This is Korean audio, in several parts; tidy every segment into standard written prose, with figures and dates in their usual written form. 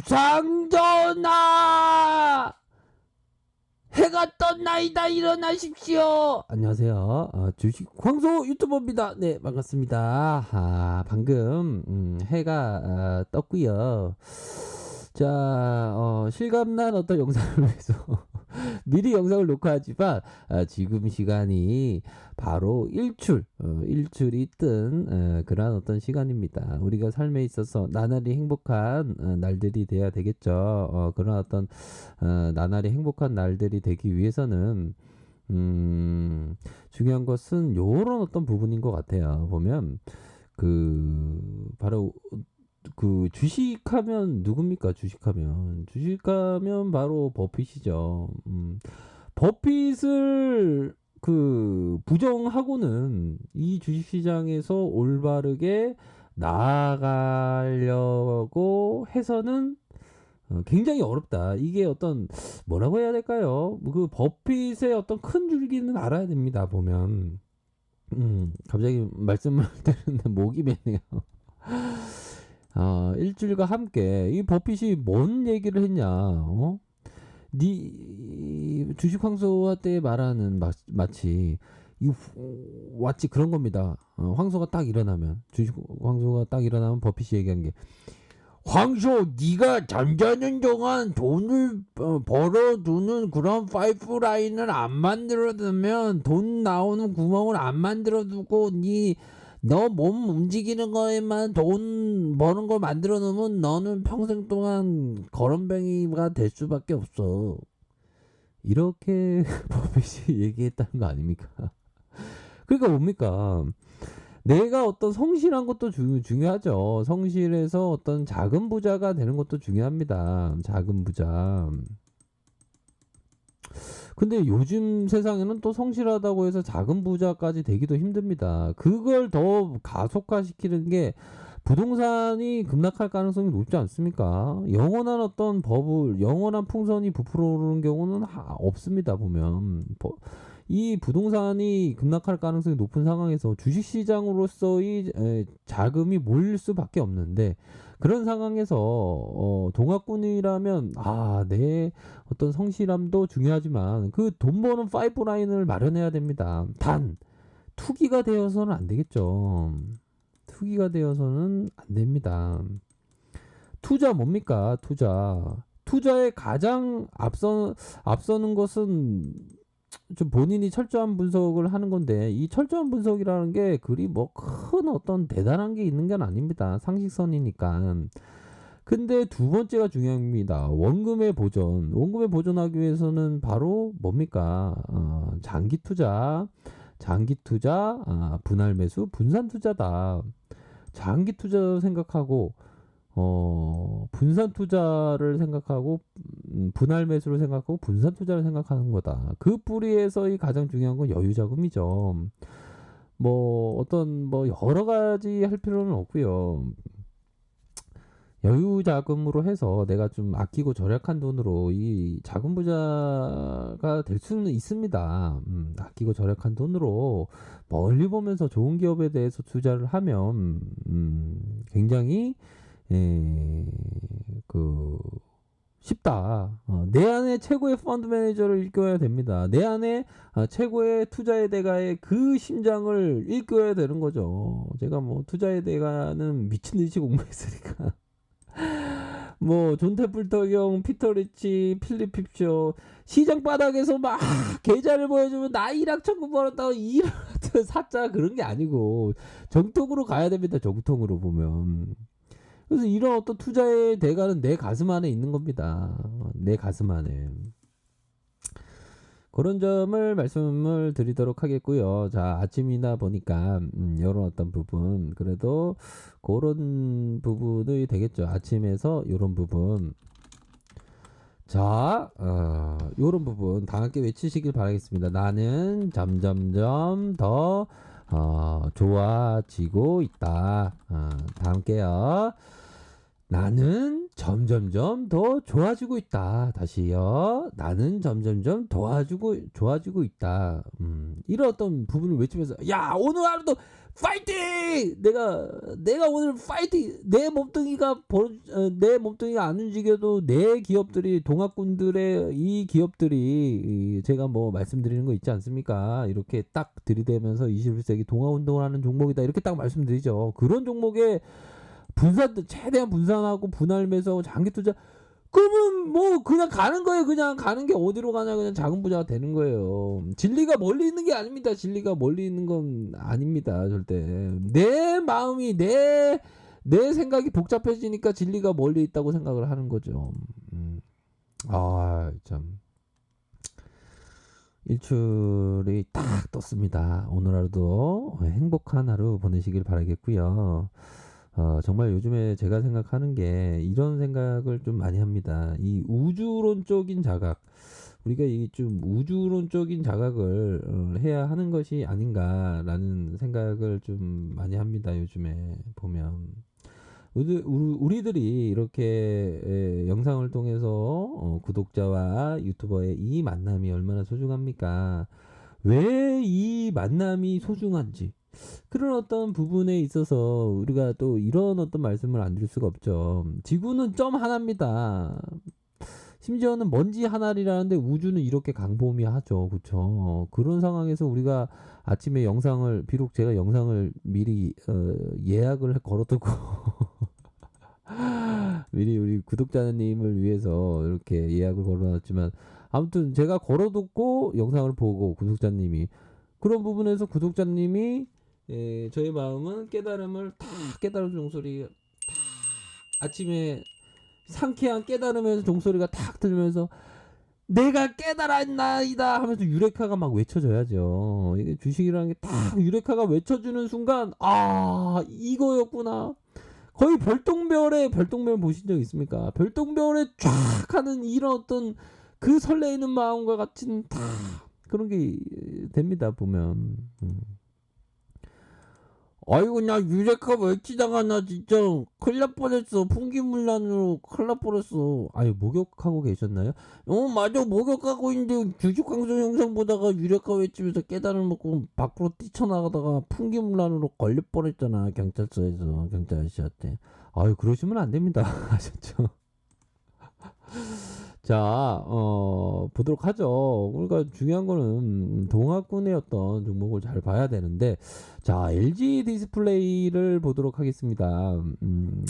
주상전하! 해가 떴나이다. 일어나십시오. 안녕하세요. 주식 광소 유튜버입니다. 네, 반갑습니다. 방금 해가 떴고요. 자, 실감난 어떤 영상을 위해서 미리 영상을 녹화하지만 지금 시간이 바로 일출이 뜬 그러한 어떤 시간입니다. 우리가 삶에 있어서 나날이 행복한 날들이 돼야 되겠죠. 그런 어떤 나날이 행복한 날들이 되기 위해서는 중요한 것은 요런 어떤 부분인 것 같아요. 보면 바로 주식하면 누굽니까? 주식하면 바로 버핏이죠. 버핏을 부정하고는 이 주식시장에서 올바르게 나아가려고 해서는 굉장히 어렵다. 이게 어떤 뭐라고 해야 될까요? 그 버핏의 어떤 큰 줄기는 알아야 됩니다. 보면 갑자기 말씀을 드렸는데 목이 메네요. 일주일과 함께 이 버핏이 뭔 얘기를 했냐? 주식 황소한테 말하는 마치 마치 그런 겁니다. 황소가 딱 일어나면 주식 황소가 딱 일어나면 버핏이 얘기한 게 황소 네가 잠자는 동안 돈을 벌어두는 그런 파이프라인을 안 만들어두면 돈 나오는 구멍을 안 만들어두고 너 몸 움직이는 거에만 돈 버는 거 만들어 놓으면 너는 평생 동안 거렁뱅이가 될 수밖에 없어. 이렇게 버핏이 얘기했다는 거 아닙니까? 그러니까 뭡니까? 내가 어떤 성실한 것도 중요하죠. 성실해서 어떤 작은 부자가 되는 것도 중요합니다. 작은 부자. 근데 요즘 세상에는 또 성실하다고 해서 작은 부자까지 되기도 힘듭니다. 그걸 더 가속화시키는 게 부동산이 급락할 가능성이 높지 않습니까? 영원한 어떤 영원한 풍선이 부풀어 오르는 경우는 없습니다, 보면. 이 부동산이 급락할 가능성이 높은 상황에서 주식시장으로서의 자금이 몰릴 수밖에 없는데, 그런 상황에서 동학군이라면 내 어떤 성실함도 중요하지만 그 돈 버는 파이프라인을 마련해야 됩니다. 단 투기가 되어서는 안 되겠죠. 투기가 되어서는 안 됩니다. 투자 뭡니까? 투자에 가장 앞서는 것은 좀 본인이 철저한 분석을 하는 건데, 이 철저한 분석이라는 게 그리 뭐 큰 어떤 대단한 게 있는 건 아닙니다. 상식선이니까. 근데 두 번째가 중요합니다. 원금의 보존하기 위해서는 바로 뭡니까? 장기 투자, 분할 매수, 분산 투자다. 장기 투자 생각하고 분산 투자를 생각하고 분할 매수를 생각하고 분산 투자를 생각하는 거다. 그 뿌리에서의 가장 중요한 건 여유 자금이죠. 여러 가지 할 필요는 없고요. 여유 자금으로 해서 내가 좀 아끼고 절약한 돈으로 이 자금 부자가 될 수는 있습니다. 아끼고 절약한 돈으로 멀리 보면서 좋은 기업에 대해서 투자를 하면 굉장히 쉽다. 내 안에 최고의 펀드 매니저를 일깨워야 됩니다. 내 안에 최고의 투자의 대가의 그 심장을 일깨워야 되는 거죠. 제가 투자의 대가는 미친 듯이 공부했으니까. 존 테플턴, 피터 리치, 필립 핍쇼 시장 바닥에서 막 계좌를 보여주면 나 1억 천금 벌었다고 1억 사자 그런 게 아니고 정통으로 가야 됩니다. 정통으로 보면. 그래서 이런 어떤 투자의 대가는 내 가슴 안에 있는 겁니다. 내 가슴 안에. 그런 점을 말씀을 드리도록 하겠고요. 자, 아침이나 보니까 이런 어떤 부분, 그래도 그런 부분이 되겠죠. 아침에서 이런 부분. 자, 이런 부분 다 함께 외치시길 바라겠습니다. 나는 점점점 더 좋아지고 있다. 다 함께요. 나는 점점점 더 좋아지고 있다. 다시요. 나는 점점점 좋아지고 있다. 이런 어떤 부분을 외치면서 야 오늘 하루도 파이팅! 내가 오늘 파이팅! 내 몸뚱이가 안 움직여도 내 기업들이 동학군들의 이 기업들이 제가 뭐 말씀드리는 거 있지 않습니까? 이렇게 딱 들이대면서 21세기 동아운동을 하는 종목이다. 이렇게 딱 말씀드리죠. 그런 종목에 최대한 분산하고 분할 매수하고 장기 투자 그러면 뭐 그냥 가는 거예요. 그냥 가는 게 어디로 가냐 그냥 자금 부자가 되는 거예요. 진리가 멀리 있는 게 아닙니다. 진리가 멀리 있는 건 아닙니다. 절대. 내 마음이 내 생각이 복잡해지니까 진리가 멀리 있다고 생각을 하는 거죠. 아, 참. 일출이 딱 떴습니다. 오늘 하루도 행복한 하루 보내시길 바라겠고요. 정말 요즘에 제가 생각하는 게 이런 생각을 좀 많이 합니다. 이 우주론적인 자각, 우리가 이 좀 우주론적인 자각을 해야 하는 것이 아닌가라는 생각을 좀 많이 합니다. 요즘에 보면. 우리들이 이렇게 영상을 통해서 구독자와 유튜버의 이 만남이 얼마나 소중합니까? 왜 이 만남이 소중한지 그런 어떤 부분에 있어서 우리가 또 이런 어떤 말씀을 안 드릴 수가 없죠. 지구는 점 하나입니다. 심지어는 먼지 하나리라는데 우주는 이렇게 강범위하죠. 그렇죠. 그런 상황에서 우리가 아침에 영상을 비록 제가 영상을 미리 예약을 걸어두고 미리 우리 구독자님을 위해서 이렇게 예약을 걸어놨지만 아무튼 제가 걸어뒀고 영상을 보고 구독자님이 그런 부분에서 구독자님이 저의 마음은 깨달음을 다 깨달은 종소리 다 아침에 상쾌한 깨달음에서 종소리가 탁 들면서 내가 깨달았나이다 하면서 유레카가 막 외쳐져야죠. 이게 주식이라는 게 딱 유레카가 외쳐주는 순간 아 이거였구나. 거의 별똥별 보신 적 있습니까? 별똥별에 쫙 하는 이런 어떤 그 설레이는 마음과 같은 다 그런 게 됩니다 보면. 아이고 나 유레카 외치다가 나 진짜 큰일 날 뻔했어. 풍기문란으로 큰일 날 뻔했어. 아유 목욕하고 계셨나요? 맞아 목욕하고 있는데 주식방송 영상 보다가 유레카 외치면서 깨달음 먹고 밖으로 뛰쳐나가다가 풍기문란으로 걸릴 뻔했잖아. 경찰서에서 경찰 아저씨한테. 아유 그러시면 안 됩니다. 아셨죠? 자, 보도록 하죠. 그러니까 중요한 거는 동학군의 어떤 종목을 잘 봐야 되는데, 자, LG 디스플레이를 보도록 하겠습니다.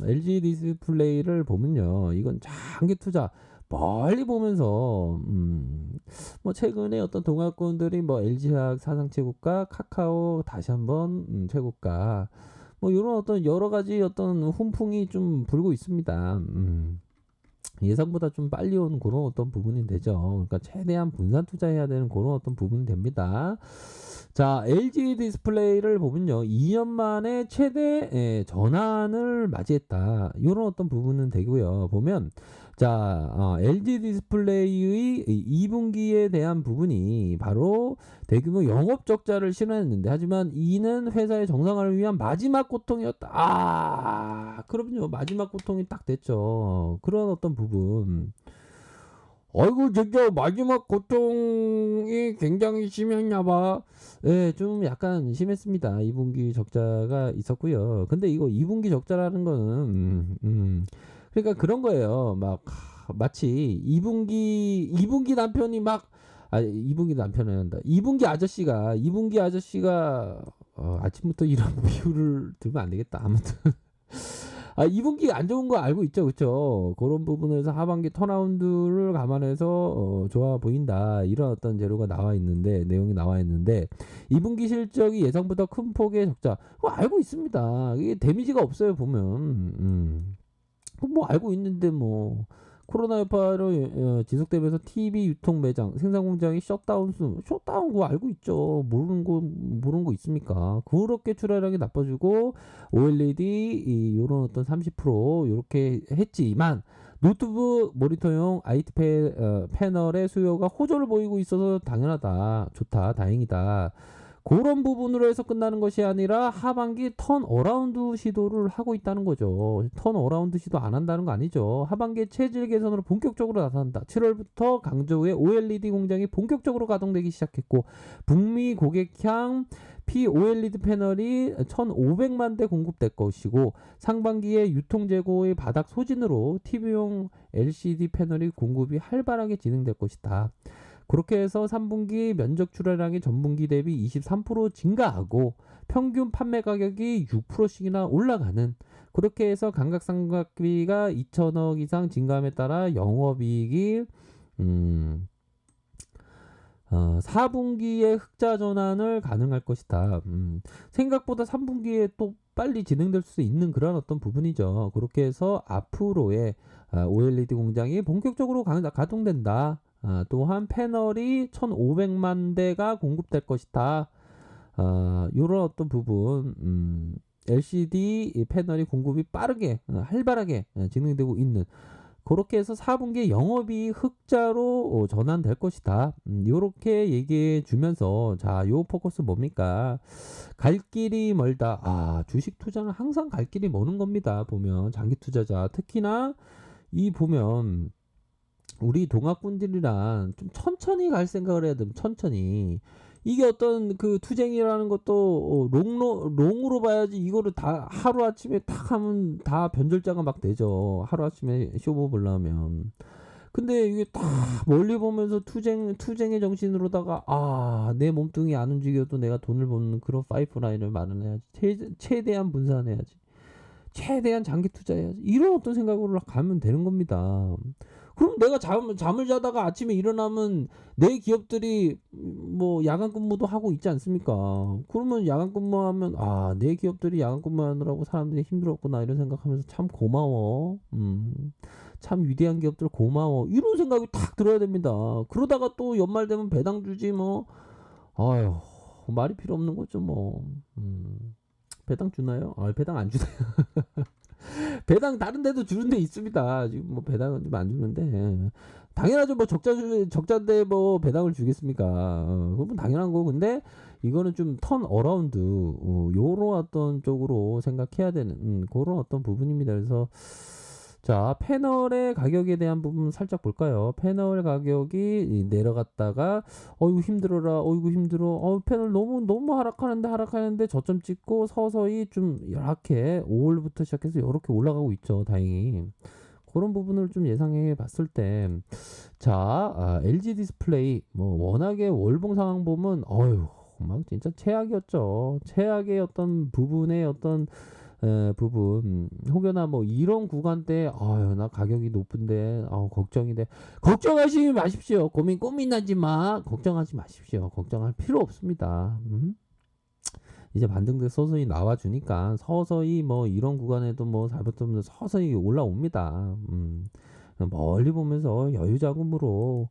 LG 디스플레이를 보면요. 이건 장기 투자 멀리 보면서, 뭐 최근에 어떤 동학군들이 뭐 LG화학 사상 최고가, 카카오 다시 한번 최고가, 뭐 이런 어떤 여러 가지 어떤 훈풍이 좀 불고 있습니다. 예상보다 좀 빨리 오는 그런 어떤 부분이 되죠. 그러니까 최대한 분산 투자해야 되는 그런 어떤 부분이 됩니다. 자, LG 디스플레이를 보면요. 2년 만에 최대 전환을 맞이했다. 이런 어떤 부분은 되고요. 보면 자, LG 디스플레이의 2분기에 대한 부분이 바로 대규모 영업 적자를 실현했는데 하지만 이는 회사의 정상화를 위한 마지막 고통이었다. 그럼요. 마지막 고통이 딱 됐죠. 그런 어떤 부분. 아이고 진짜 마지막 고통이 굉장히 심했나 봐. 예, 좀 약간 심했습니다. 2분기 적자가 있었고요. 근데 이거 2분기 적자라는 거는 그러니까 그런 거예요. 막 마치 2분기 남편이 막 2분기 남편이 한다. 2분기 아저씨가 아침부터 이런 비유를 들면 안 되겠다. 아무튼 2분기 안 좋은 거 알고 있죠, 그렇죠? 그런 부분에서 하반기 턴라운드를 감안해서 좋아 보인다. 이런 어떤 재료가 내용이 나와 있는데 2분기 실적이 예상보다 큰 폭의 적자. 그거 알고 있습니다. 이게 데미지가 없어요 보면. 뭐 알고 있는데 뭐 코로나 여파로 지속되면서 TV 유통 매장 생산 공장이 셧다운 그거 알고 있죠. 모르는 거 있습니까? 그렇게 출하량이 나빠지고 OLED 요런 어떤 30% 요렇게 했지만 노트북 모니터용 IT 패널의 수요가 호조를 보이고 있어서 당연하다. 좋다. 다행이다. 그런 부분으로 해서 끝나는 것이 아니라 하반기 턴어라운드 시도를 하고 있다는 거죠. 턴어라운드 시도 안 한다는 거 아니죠. 하반기에 체질 개선으로 본격적으로 나선다. 7월부터 강저우의 OLED 공장이 본격적으로 가동되기 시작했고 북미 고객향 POLED 패널이 1,500만 대 공급될 것이고 상반기에 유통 재고의 바닥 소진으로 TV용 LCD 패널이 공급이 활발하게 진행될 것이다. 그렇게 해서 3분기 면적 출하량이 전분기 대비 23% 증가하고 평균 판매 가격이 6%씩이나 올라가는, 그렇게 해서 감가상각비가 2천억 이상 증가함에 따라 영업이익이 4분기에 흑자 전환을 가능할 것이다. 생각보다 3분기에 또 빨리 진행될 수 있는 그런 어떤 부분이죠. 그렇게 해서 앞으로의 OLED 공장이 본격적으로 가동된다. 또한 패널이 1,500만 대가 공급될 것이다. 이런 어떤 부분, LCD 패널이 공급이 빠르게 활발하게 진행되고 있는, 그렇게 해서 4분기 영업이 흑자로 전환될 것이다. 요렇게 얘기해 주면서, 자, 요 포커스 뭡니까? 갈 길이 멀다. 주식 투자는 항상 갈 길이 머는 겁니다. 보면 장기 투자자, 특히나 이 보면 우리 동학군들이란 좀 천천히 갈 생각을 해야 됩니다. 천천히. 이게 어떤 그 투쟁이라는 것도 롱으로 봐야지, 이거를 다 하루아침에 탁 하면 다 변절자가 막 되죠. 하루아침에 쇼부 보려면. 근데 이게 딱 멀리 보면서 투쟁의 정신으로다가, 내 몸뚱이 안 움직여도 내가 돈을 버는 그런 파이프라인을 마련해야지. 최대한 분산해야지. 최대한 장기 투자해야지. 이런 어떤 생각으로 가면 되는 겁니다. 그럼 내가 잠을 자다가 아침에 일어나면 내 기업들이 뭐 야간 근무도 하고 있지 않습니까? 그러면 야간 근무하면, 내 기업들이 야간 근무하느라고 사람들이 힘들었구나 이런 생각하면서 참 고마워. 참 위대한 기업들 고마워. 이런 생각이 탁 들어야 됩니다. 그러다가 또 연말 되면 배당 주지 뭐. 아유, 말이 필요 없는 거죠 뭐. 배당 주나요? 배당 안 주나요? 배당 다른 데도 주는 데 있습니다. 지금 뭐 배당은 좀 안 주는데, 당연하죠. 뭐 적자인데 뭐 배당을 주겠습니까? 그건 당연한 거. 근데 이거는 좀 턴 어라운드, 요런 어떤 쪽으로 생각해야 되는 그런 어떤 부분입니다. 그래서 자, 패널의 가격에 대한 부분 살짝 볼까요? 패널 가격이 내려갔다가 어이구 힘들어라, 어이구 힘들어, 패널 너무 하락하는데 저점 찍고 서서히 좀 이렇게 5월부터 시작해서 이렇게 올라가고 있죠. 다행히. 그런 부분을 좀 예상해 봤을 때, 자, LG 디스플레이 뭐 워낙에 월봉 상황 보면 막 진짜 최악이었죠. 최악의 어떤 부분의 어떤 부분, 혹여나 뭐 이런 구간대 나 가격이 높은데 걱정이 돼. 걱정하지 마십시오. 고민하지 마. 걱정하지 마십시오. 걱정할 필요 없습니다. 이제 반등돼 서서히 나와주니까 서서히 뭐 이런 구간에도 뭐 잘못하면 서서히 올라옵니다. 멀리 보면서 여유 자금으로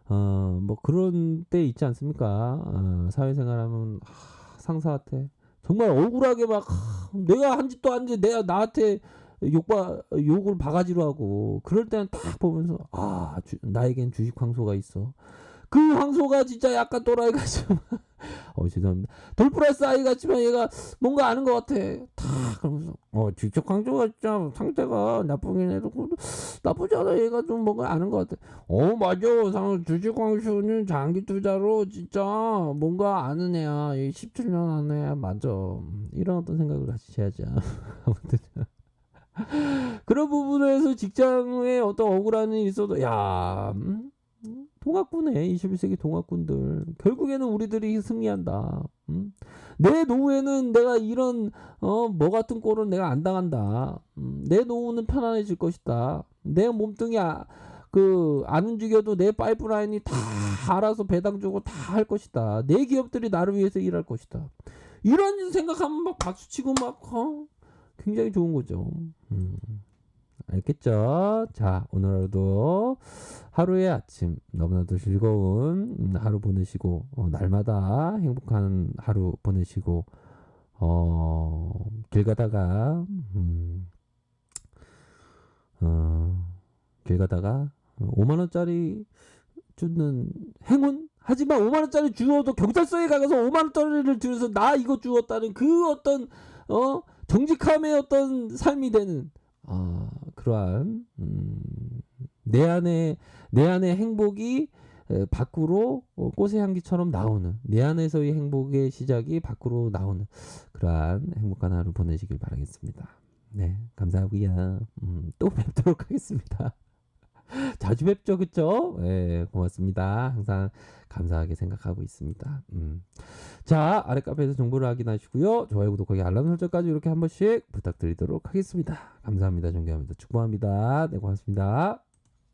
뭐 그런 때 있지 않습니까? 사회생활하면 상사한테 정말 억울하게 막 내가 한 짓도 아닌데 내가 나한테 욕을 바가지로 하고, 그럴 때는 딱 보면서 나에겐 주식 황소가 있어. 그 황소가 진짜 약간 또라이 같지만 죄송합니다. 돌플러스 아이 같지만 얘가 뭔가 아는 것 같아. 다 그러면서 주식 황소가 진짜 상태가 나쁘긴 해도 나쁘지 않아. 얘가 좀 뭔가 아는 것 같아. 맞아. 주식 황소는 장기 투자로 진짜 뭔가 아는 애야. 얘 17년 하는 애야. 맞아. 이런 어떤 생각을 하셔야죠. 아무튼 그런 부분에서 직장에 어떤 억울한 일이 있어도 동학군에 21세기 동학군들 결국에는 우리들이 승리한다. 내 노후에는 내가 이런 뭐 같은 꼴은 내가 안 당한다. 내 노후는 편안해질 것이다. 내 몸뚱이 안 움직여도 내 파이프라인이 다 알아서 배당 주고 다 할 것이다. 내 기업들이 나를 위해서 일할 것이다. 이런 생각하면 막 박수치고 막 굉장히 좋은 거죠. 알겠죠? 자, 오늘 하루도 하루의 아침 너무나도 즐거운 하루 보내시고, 날마다 행복한 하루 보내시고, 길 가다가 길 가다가 5만 원짜리 주는 행운 하지만 5만 원짜리 주워도 경찰서에 가서 5만 원짜리를 들여서 나 이거 주웠다는 그 어떤 정직함의 어떤 삶이 되는 그러한 내 안에 행복이 밖으로 꽃의 향기처럼 나오는, 내 안에서의 행복의 시작이 밖으로 나오는 그러한 행복한 하루 보내시길 바라겠습니다. 네, 감사하고요. 또 뵙도록 하겠습니다. 자주 뵙죠, 그쵸? 네, 고맙습니다. 항상 감사하게 생각하고 있습니다. 자, 아래 카페에서 정보를 확인하시고요. 좋아요, 구독하기, 알람 설정까지 이렇게 한 번씩 부탁드리도록 하겠습니다. 감사합니다. 존경합니다. 축복합니다. 네, 고맙습니다.